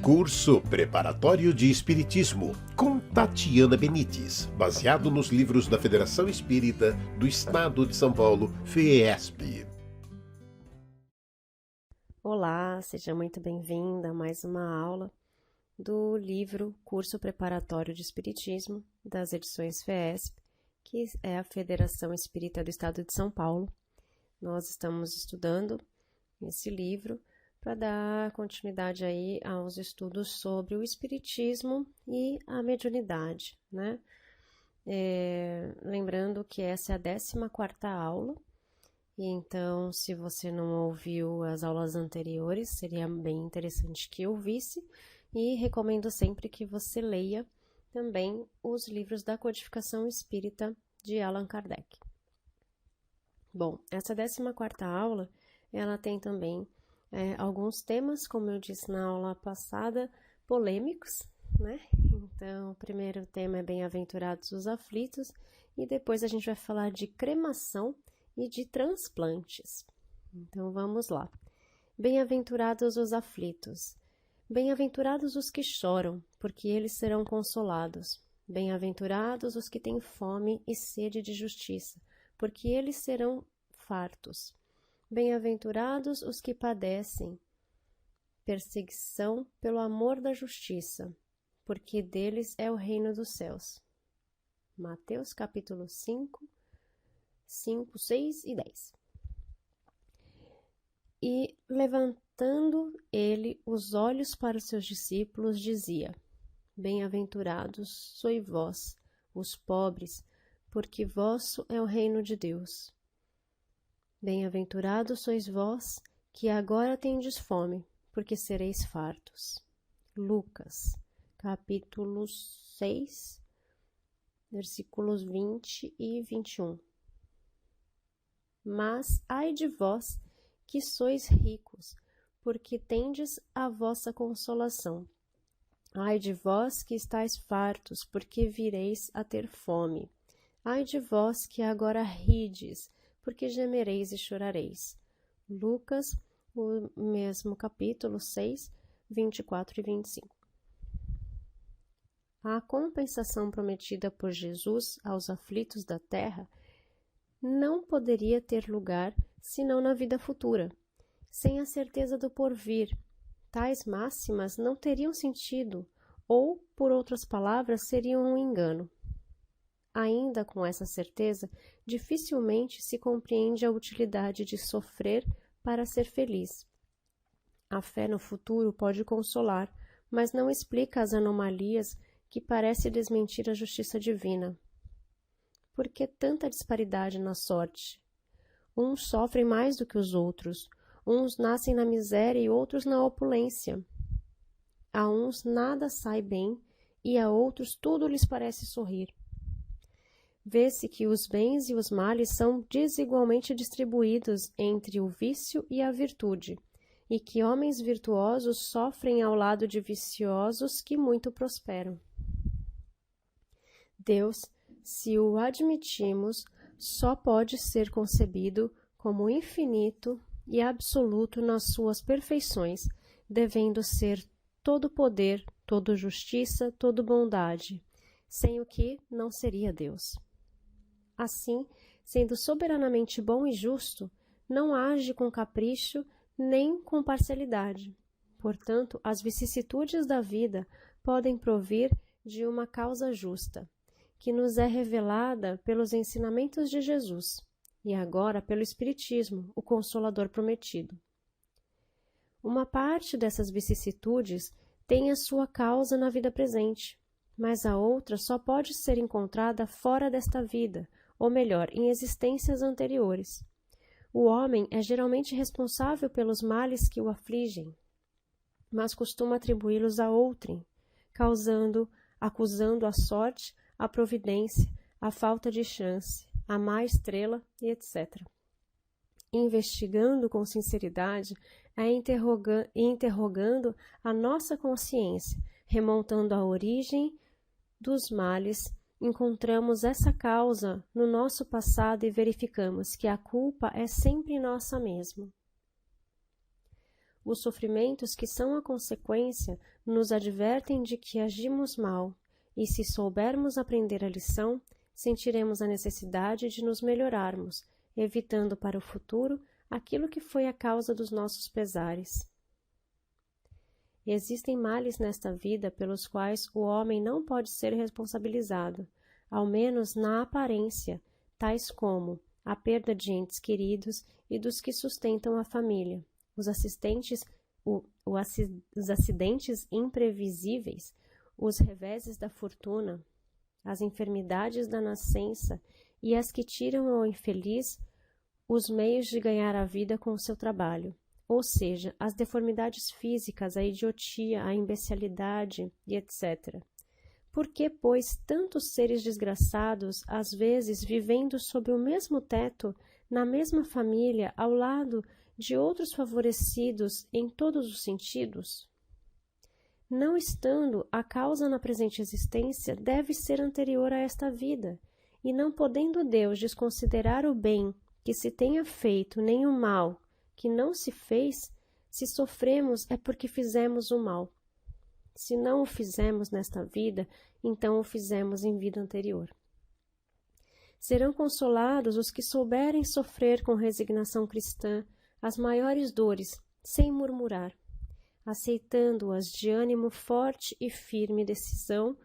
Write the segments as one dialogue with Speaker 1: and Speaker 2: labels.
Speaker 1: Curso Preparatório de Espiritismo, com Tatiana Benites, baseado nos livros da Federação Espírita do Estado de São Paulo, FEESP.
Speaker 2: Olá, seja muito bem-vinda a mais uma aula do livro Curso Preparatório de Espiritismo, das edições FEESP, que é a Federação Espírita do Estado de São Paulo. Nós estamos estudando esse livro para dar continuidade aí aos estudos sobre o espiritismo e a mediunidade, né? Lembrando que essa é a 14ª aula, e então se você não ouviu as aulas anteriores, seria bem interessante que ouvisse, e recomendo sempre que você leia também os livros da Codificação Espírita de Allan Kardec. Bom, essa 14ª aula, ela tem também alguns temas, como eu disse na aula passada, polêmicos, né? Então, o primeiro tema é Bem-aventurados os aflitos, e depois a gente vai falar de cremação e de transplantes. Então, vamos lá. Bem-aventurados os aflitos. Bem-aventurados os que choram, porque eles serão consolados. Bem-aventurados os que têm fome e sede de justiça, porque eles serão fartos. Bem-aventurados os que padecem perseguição pelo amor da justiça, porque deles é o reino dos céus. Mateus capítulo 5, 6 e 10. E, levantando ele os olhos para os seus discípulos, dizia: Bem-aventurados sois vós, os pobres, porque vosso é o reino de Deus. Bem-aventurados sois vós, que agora tendes fome, porque sereis fartos. Lucas, capítulo 6, versículos 20 e 21. Mas ai de vós, que sois ricos, porque tendes a vossa consolação. Ai de vós que estáis fartos, porque vireis a ter fome. Ai de vós que agora rides, porque gemereis e chorareis. Lucas, o mesmo capítulo 6, 24 e 25. A compensação prometida por Jesus aos aflitos da terra não poderia ter lugar senão na vida futura. Sem a certeza do porvir, tais máximas não teriam sentido, ou, por outras palavras, seriam um engano. Ainda com essa certeza, dificilmente se compreende a utilidade de sofrer para ser feliz. A fé no futuro pode consolar, mas não explica as anomalias que parece desmentir a justiça divina. Por que tanta disparidade na sorte? Uns sofrem mais do que os outros, uns nascem na miséria e outros na opulência. A uns nada sai bem e a outros tudo lhes parece sorrir. Vê-se que os bens e os males são desigualmente distribuídos entre o vício e a virtude, e que homens virtuosos sofrem ao lado de viciosos que muito prosperam. Deus, se o admitimos, só pode ser concebido como infinito e absoluto nas suas perfeições, devendo ser todo poder, toda justiça, toda bondade, sem o que não seria Deus. Assim, sendo soberanamente bom e justo, não age com capricho nem com parcialidade. Portanto, as vicissitudes da vida podem provir de uma causa justa, que nos é revelada pelos ensinamentos de Jesus, e agora pelo Espiritismo, o Consolador prometido. Uma parte dessas vicissitudes tem a sua causa na vida presente, mas a outra só pode ser encontrada fora desta vida, ou melhor, em existências anteriores. O homem é geralmente responsável pelos males que o afligem, mas costuma atribuí-los a outrem, acusando a sorte, a providência, a falta de chance, a má estrela e etc. Investigando com sinceridade e interrogando a nossa consciência, remontando à origem dos males, encontramos essa causa no nosso passado e verificamos que a culpa é sempre nossa mesma. os sofrimentos que são a consequência nos advertem de que agimos mal, e se soubermos aprender a lição, sentiremos a necessidade de nos melhorarmos, evitando para o futuro aquilo que foi a causa dos nossos pesares. Existem males nesta vida pelos quais o homem não pode ser responsabilizado, ao menos na aparência, tais como a perda de entes queridos e dos que sustentam a família, os acidentes imprevisíveis, os reveses da fortuna, as enfermidades da nascença e as que tiram ao infeliz os meios de ganhar a vida com o seu trabalho, ou seja, as deformidades físicas, a idiotia, a imbecilidade e etc. Por que, pois, tantos seres desgraçados, às vezes vivendo sob o mesmo teto, na mesma família, ao lado de outros favorecidos em todos os sentidos? Não estando a causa na presente existência, deve ser anterior a esta vida, e não podendo Deus desconsiderar o bem que se tenha feito, nem o mal que não se fez, se sofremos é porque fizemos o mal. Se não o fizemos nesta vida, então o fizemos em vida anterior. Serão consolados os que souberem sofrer com resignação cristã as maiores dores, sem murmurar, aceitando-as de ânimo forte e firme decisão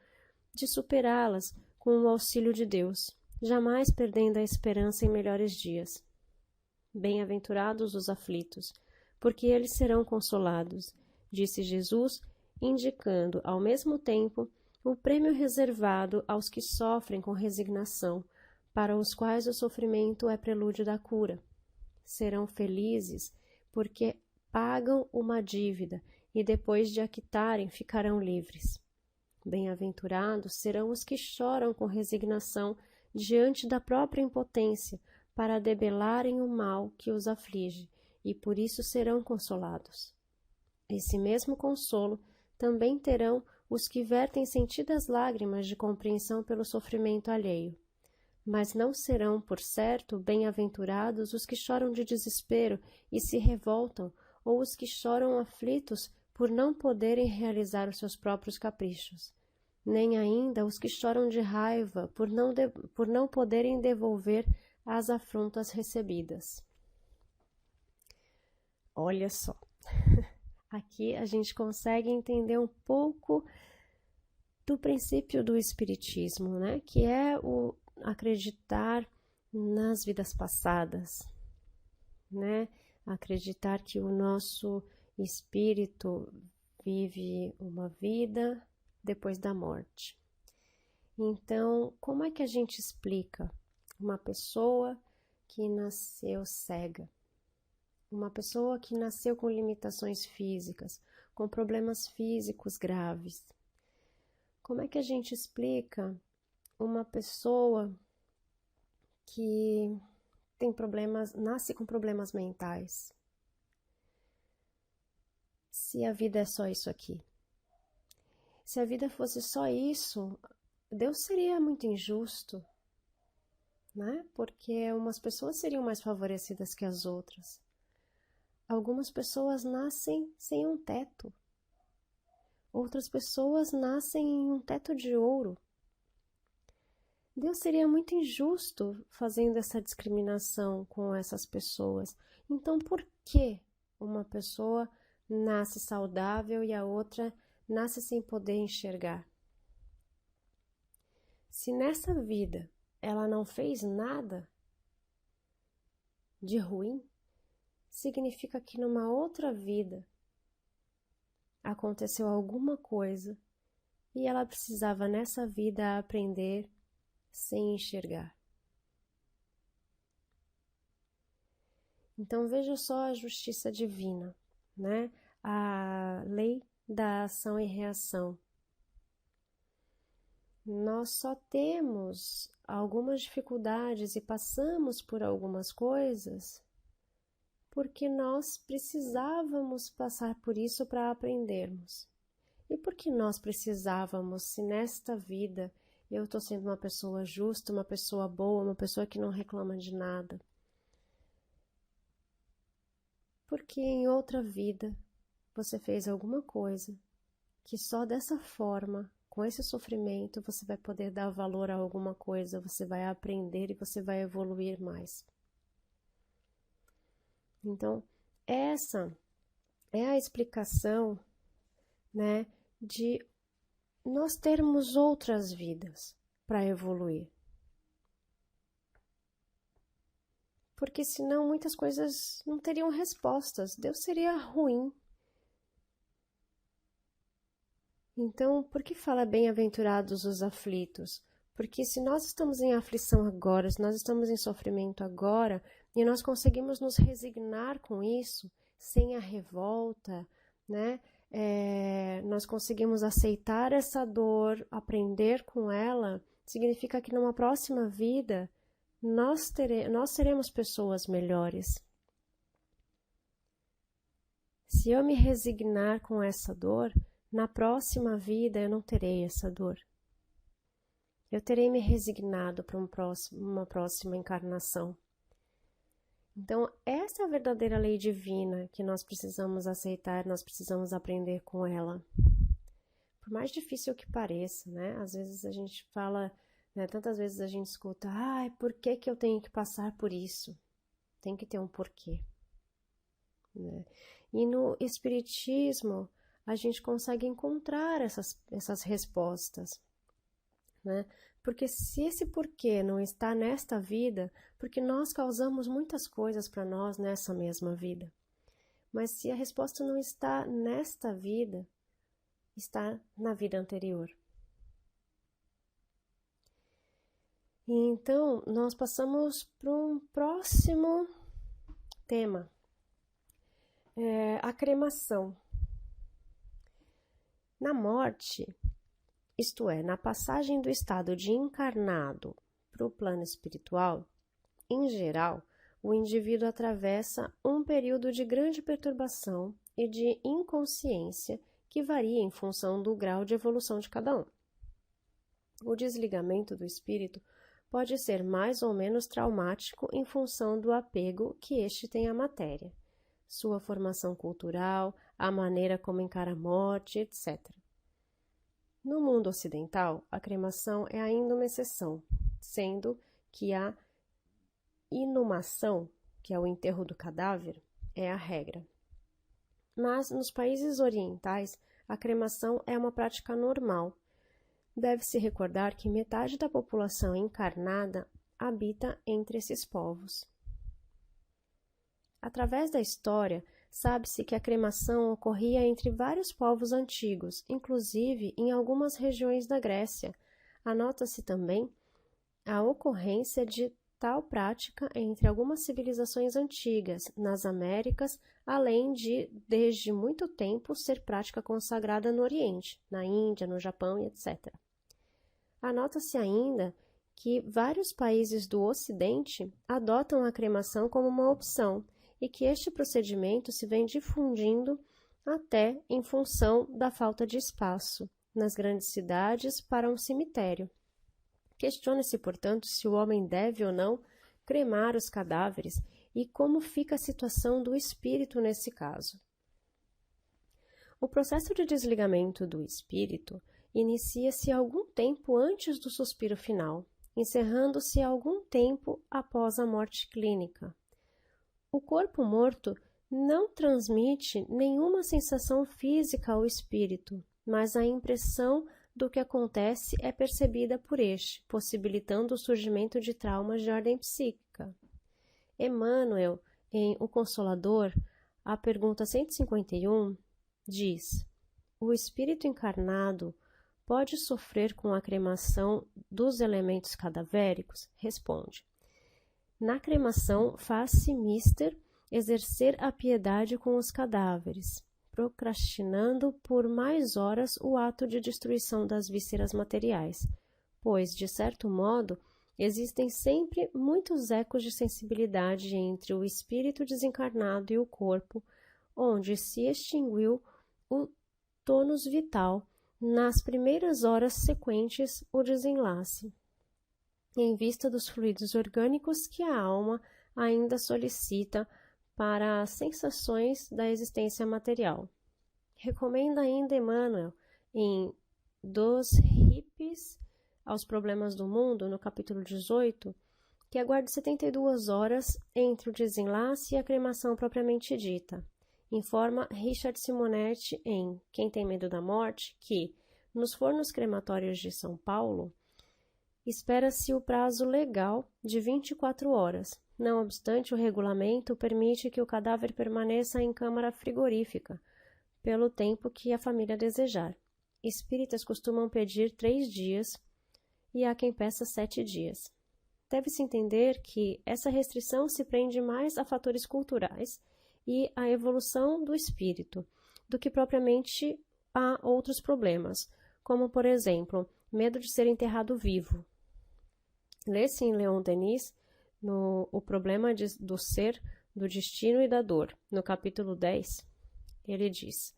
Speaker 2: de superá-las com o auxílio de Deus, jamais perdendo a esperança em melhores dias. Bem-aventurados os aflitos, porque eles serão consolados, disse Jesus, indicando, ao mesmo tempo, o prêmio reservado aos que sofrem com resignação, para os quais o sofrimento é prelúdio da cura. Serão felizes, porque pagam uma dívida e depois de a quitarem ficarão livres. Bem-aventurados serão os que choram com resignação diante da própria impotência para debelarem o mal que os aflige, e por isso serão consolados. Esse mesmo consolo também terão os que vertem sentidas lágrimas de compreensão pelo sofrimento alheio. Mas não serão, por certo, bem-aventurados os que choram de desespero e se revoltam, ou os que choram aflitos por não poderem realizar os seus próprios caprichos, nem ainda os que choram de raiva por não poderem devolver as afrontas recebidas. Olha só, aqui a gente consegue entender um pouco do princípio do Espiritismo, né? Que é o acreditar nas vidas passadas, né? Acreditar que o nosso espírito vive uma vida depois da morte. Então, como é que a gente explica uma pessoa que nasceu cega? Uma pessoa que nasceu com limitações físicas, com problemas físicos graves. Como é que a gente explica uma pessoa que tem problemas, nasce com problemas mentais? Se a vida é só isso aqui. Se a vida fosse só isso, Deus seria muito injusto, né? Porque umas pessoas seriam mais favorecidas que as outras. Algumas pessoas nascem sem um teto. Outras pessoas nascem em um teto de ouro. Deus seria muito injusto fazendo essa discriminação com essas pessoas. Então, por que uma pessoa nasce saudável e a outra nasce sem poder enxergar? Se nessa vida ela não fez nada de ruim, significa que numa outra vida aconteceu alguma coisa e ela precisava nessa vida aprender sem enxergar. Então veja só a justiça divina, né? A lei da ação e reação. Nós só temos algumas dificuldades e passamos por algumas coisas porque nós precisávamos passar por isso para aprendermos. E por que nós precisávamos, se nesta vida eu estou sendo uma pessoa justa, uma pessoa boa, uma pessoa que não reclama de nada? Porque em outra vida você fez alguma coisa que só dessa forma, com esse sofrimento, você vai poder dar valor a alguma coisa, você vai aprender e você vai evoluir mais. Então, essa é a explicação, né, de nós termos outras vidas para evoluir. Porque senão muitas coisas não teriam respostas, Deus seria ruim. Então, por que fala bem-aventurados os aflitos? Porque se nós estamos em aflição agora, se nós estamos em sofrimento agora, e nós conseguimos nos resignar com isso, sem a revolta, né? Nós conseguimos aceitar essa dor, aprender com ela, significa que numa próxima vida nós seremos pessoas melhores. Se eu me resignar com essa dor, na próxima vida eu não terei essa dor. Eu terei me resignado para uma próxima encarnação. Então, essa é a verdadeira lei divina que nós precisamos aceitar, nós precisamos aprender com ela. Por mais difícil que pareça, né? Às vezes a gente fala, né? Tantas vezes a gente escuta, por que que eu tenho que passar por isso? Tem que ter um porquê. Né? E no Espiritismo, a gente consegue encontrar essas respostas, né? Porque se esse porquê não está nesta vida, porque nós causamos muitas coisas para nós nessa mesma vida. Mas se a resposta não está nesta vida, está na vida anterior. E então, nós passamos para um próximo tema, a cremação. Na morte, isto é, na passagem do estado de encarnado para o plano espiritual, em geral, o indivíduo atravessa um período de grande perturbação e de inconsciência que varia em função do grau de evolução de cada um. O desligamento do espírito pode ser mais ou menos traumático em função do apego que este tem à matéria, sua formação cultural, a maneira como encara a morte, etc. No mundo ocidental, a cremação é ainda uma exceção, sendo que a inumação, que é o enterro do cadáver, é a regra. Mas nos países orientais, a cremação é uma prática normal. Deve-se recordar que metade da população encarnada habita entre esses povos. Através da história, sabe-se que a cremação ocorria entre vários povos antigos, inclusive em algumas regiões da Grécia. Anota-se também a ocorrência de tal prática entre algumas civilizações antigas, nas Américas, além de, desde muito tempo, ser prática consagrada no Oriente, na Índia, no Japão e etc. Anota-se ainda que vários países do Ocidente adotam a cremação como uma opção, e que este procedimento se vem difundindo até em função da falta de espaço nas grandes cidades para um cemitério. Questiona-se, portanto, se o homem deve ou não cremar os cadáveres e como fica a situação do espírito nesse caso. O processo de desligamento do espírito inicia-se algum tempo antes do suspiro final, encerrando-se algum tempo após a morte clínica. O corpo morto não transmite nenhuma sensação física ao espírito, mas a impressão do que acontece é percebida por este, possibilitando o surgimento de traumas de ordem psíquica. Emmanuel, em O Consolador, a pergunta 151, diz: o espírito encarnado pode sofrer com a cremação dos elementos cadavéricos? Responde: na cremação faz-se mister exercer a piedade com os cadáveres, procrastinando por mais horas o ato de destruição das vísceras materiais, pois, de certo modo, existem sempre muitos ecos de sensibilidade entre o espírito desencarnado e o corpo, onde se extinguiu o tônus vital nas primeiras horas sequentes o desenlace, em vista dos fluidos orgânicos que a alma ainda solicita para as sensações da existência material. Recomenda ainda Emmanuel em Dos Hippies aos Problemas do Mundo, no capítulo 18, que aguarde 72 horas entre o desenlace e a cremação propriamente dita. Informa Richard Simonetti em Quem Tem Medo da Morte que, nos fornos crematórios de São Paulo, espera-se o prazo legal de 24 horas. Não obstante, o regulamento permite que o cadáver permaneça em câmara frigorífica, pelo tempo que a família desejar. Espíritas costumam pedir 3 dias e há quem peça 7 dias. Deve-se entender que essa restrição se prende mais a fatores culturais e à evolução do espírito, do que propriamente a outros problemas, como, por exemplo, medo de ser enterrado vivo. Lê-se em Leon Denis no O Problema do Ser, do Destino e da Dor, no capítulo 10, ele diz: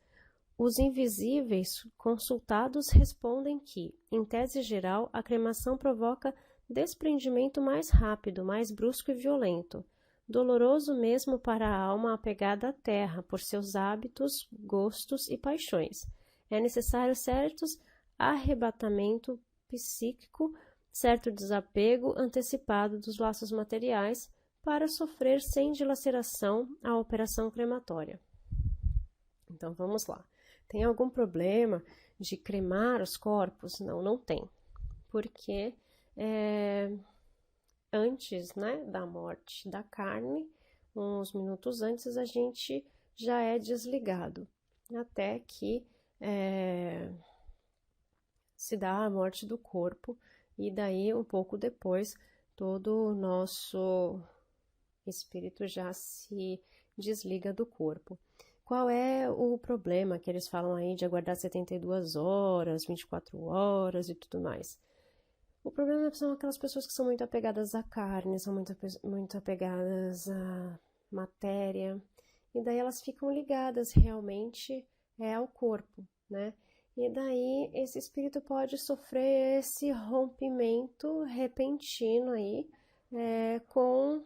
Speaker 2: os invisíveis consultados respondem que, em tese geral, a cremação provoca desprendimento mais rápido, mais brusco e violento, doloroso mesmo para a alma apegada à terra por seus hábitos, gostos e paixões. É necessário certos arrebatamento psíquico, certo desapego antecipado dos laços materiais para sofrer sem dilaceração a operação crematória. Então vamos lá. Tem algum problema de cremar os corpos? Não, não tem. Porque antes, né, da morte da carne, uns minutos antes, a gente já é desligado, até que se dá a morte do corpo, e daí, um pouco depois, todo o nosso espírito já se desliga do corpo. Qual é o problema que eles falam aí de aguardar 72 horas, 24 horas e tudo mais? O problema são aquelas pessoas que são muito apegadas à carne, são muito apegadas à matéria, e daí elas ficam ligadas realmente ao corpo, né? E daí esse espírito pode sofrer esse rompimento repentino aí com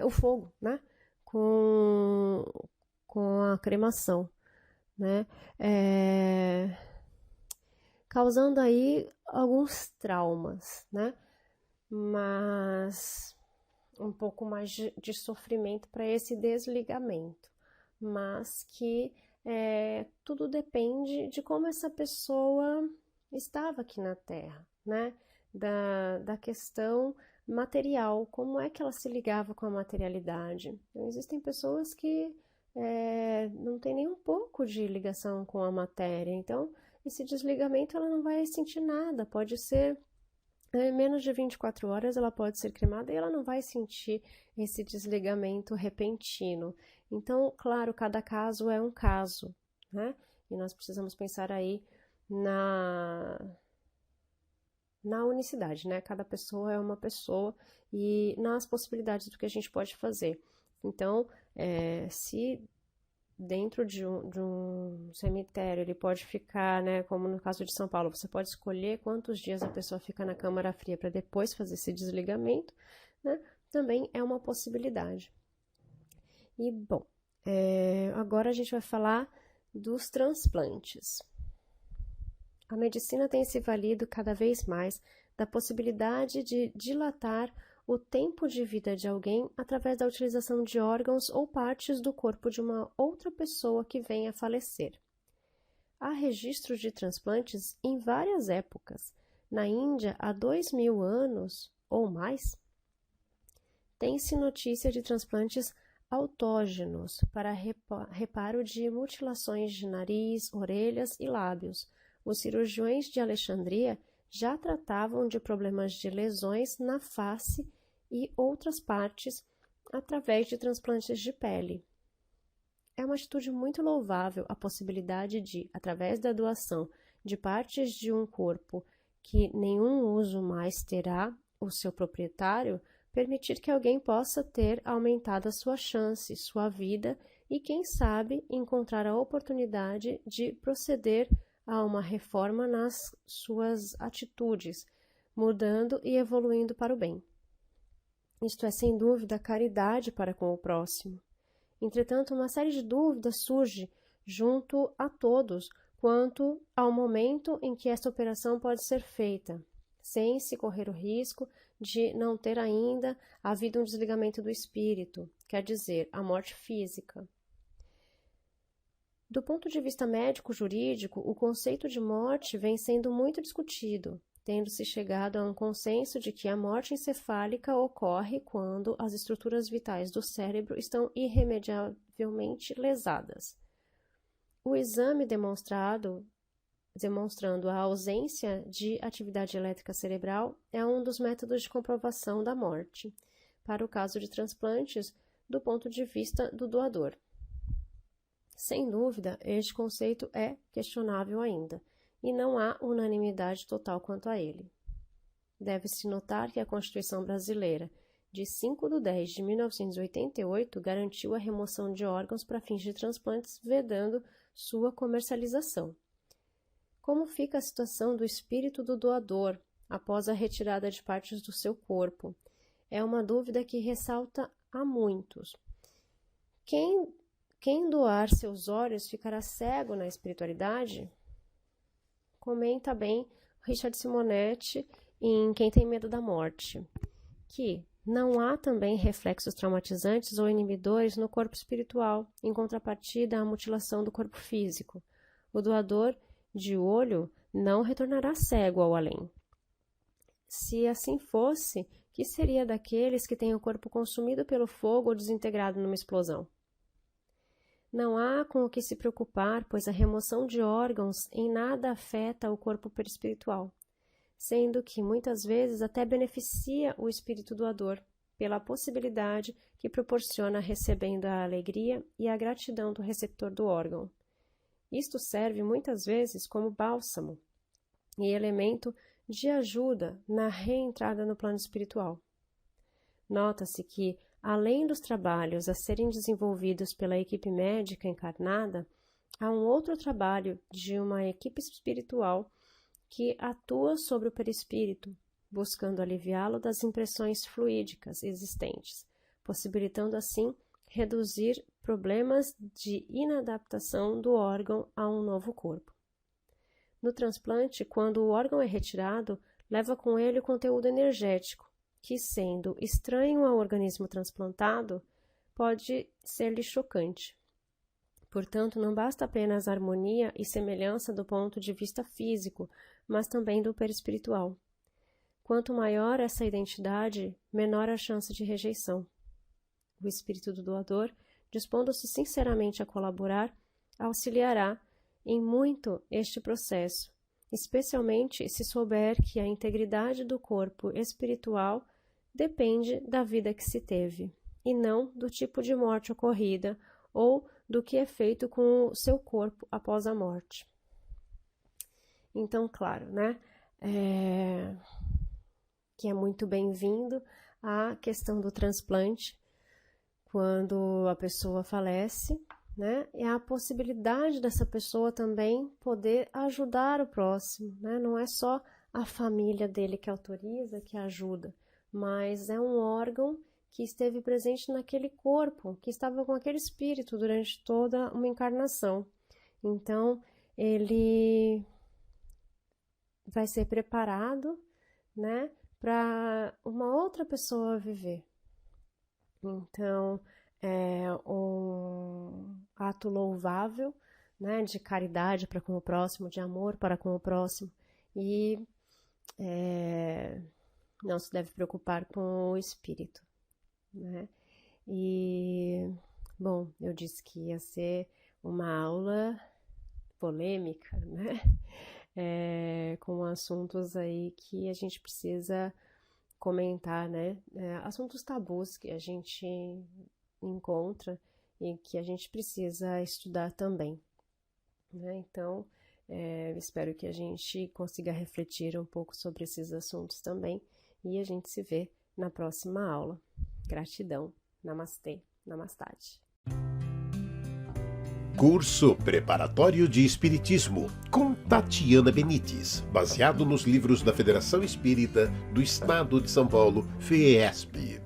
Speaker 2: o fogo, né? Com a cremação, né? Causando aí alguns traumas, né? Mas um pouco mais de sofrimento para esse desligamento, mas que tudo depende de como essa pessoa estava aqui na Terra, né? Da questão material, como é que ela se ligava com a materialidade. Então, existem pessoas que não tem nem um pouco de ligação com a matéria, então esse desligamento ela não vai sentir nada, pode ser menos de 24 horas ela pode ser cremada e ela não vai sentir esse desligamento repentino. Então, claro, cada caso é um caso, né? E nós precisamos pensar aí na unicidade, né? Cada pessoa é uma pessoa e nas possibilidades do que a gente pode fazer. Então, se dentro de um cemitério ele pode ficar, né, como no caso de São Paulo, você pode escolher quantos dias a pessoa fica na câmara fria para depois fazer esse desligamento, né? Também é uma possibilidade. E, bom, agora a gente vai falar dos transplantes. A medicina tem se valido cada vez mais da possibilidade de dilatar o tempo de vida de alguém através da utilização de órgãos ou partes do corpo de uma outra pessoa que venha a falecer. Há registros de transplantes em várias épocas. Na Índia, há 2000 anos ou mais, tem-se notícia de transplantes autógenos para reparo de mutilações de nariz, orelhas e lábios. Os cirurgiões de Alexandria já tratavam de problemas de lesões na face e outras partes através de transplantes de pele. É uma atitude muito louvável a possibilidade de, através da doação de partes de um corpo que nenhum uso mais terá o seu proprietário, permitir que alguém possa ter aumentado a sua chance, sua vida e, quem sabe, encontrar a oportunidade de proceder a uma reforma nas suas atitudes, mudando e evoluindo para o bem. Isto é, sem dúvida, caridade para com o próximo. Entretanto, uma série de dúvidas surge junto a todos quanto ao momento em que esta operação pode ser feita, sem se correr o risco de não ter ainda havido um desligamento do espírito, quer dizer, a morte física. Do ponto de vista médico-jurídico, o conceito de morte vem sendo muito discutido, tendo-se chegado a um consenso de que a morte encefálica ocorre quando as estruturas vitais do cérebro estão irremediavelmente lesadas. O exame demonstrando a ausência de atividade elétrica cerebral é um dos métodos de comprovação da morte, para o caso de transplantes, do ponto de vista do doador. Sem dúvida, este conceito é questionável ainda, e não há unanimidade total quanto a ele. Deve-se notar que a Constituição Brasileira, de 5/10/1988, garantiu a remoção de órgãos para fins de transplantes, vedando sua comercialização. Como fica a situação do espírito do doador após a retirada de partes do seu corpo? É uma dúvida que ressalta a muitos. Quem doar seus olhos ficará cego na espiritualidade? Comenta bem Richard Simonetti em Quem Tem Medo da Morte, que não há também reflexos traumatizantes ou inibidores no corpo espiritual, em contrapartida à mutilação do corpo físico. O doador de olho não retornará cego ao além. Se assim fosse, que seria daqueles que têm o corpo consumido pelo fogo ou desintegrado numa explosão? Não há com o que se preocupar, pois a remoção de órgãos em nada afeta o corpo perispiritual, sendo que muitas vezes até beneficia o espírito doador, pela possibilidade que proporciona recebendo a alegria e a gratidão do receptor do órgão. Isto serve muitas vezes como bálsamo e elemento de ajuda na reentrada no plano espiritual. Nota-se que, além dos trabalhos a serem desenvolvidos pela equipe médica encarnada, há um outro trabalho de uma equipe espiritual que atua sobre o perispírito, buscando aliviá-lo das impressões fluídicas existentes, possibilitando assim reduzir problemas de inadaptação do órgão a um novo corpo. No transplante, quando o órgão é retirado, leva com ele o conteúdo energético, que, sendo estranho ao organismo transplantado, pode ser-lhe chocante. Portanto, não basta apenas harmonia e semelhança do ponto de vista físico, mas também do perispiritual. Quanto maior essa identidade, menor a chance de rejeição. O espírito do doador, dispondo-se sinceramente a colaborar, auxiliará em muito este processo, especialmente se souber que a integridade do corpo espiritual depende da vida que se teve, e não do tipo de morte ocorrida ou do que é feito com o seu corpo após a morte. Então, claro, né, que é muito bem-vindo a questão do transplante, quando a pessoa falece, né, é a possibilidade dessa pessoa também poder ajudar o próximo, né? Não é só a família dele que autoriza, que ajuda, mas é um órgão que esteve presente naquele corpo, que estava com aquele espírito durante toda uma encarnação. Então, ele vai ser preparado, né, para uma outra pessoa viver. Então, é um ato louvável, né, de caridade para com o próximo, de amor para com o próximo, e não se deve preocupar com o espírito, né? E, bom, eu disse que ia ser uma aula polêmica, né? Com assuntos aí que a gente precisa comentar, né? Assuntos tabus que a gente encontra e que a gente precisa estudar também, né? Então, espero que a gente consiga refletir um pouco sobre esses assuntos também e a gente se vê na próxima aula. Gratidão. Namastê. Namastade.
Speaker 1: Curso Preparatório de Espiritismo, com Tatiana Benites, baseado nos livros da Federação Espírita do Estado de São Paulo, FEESP.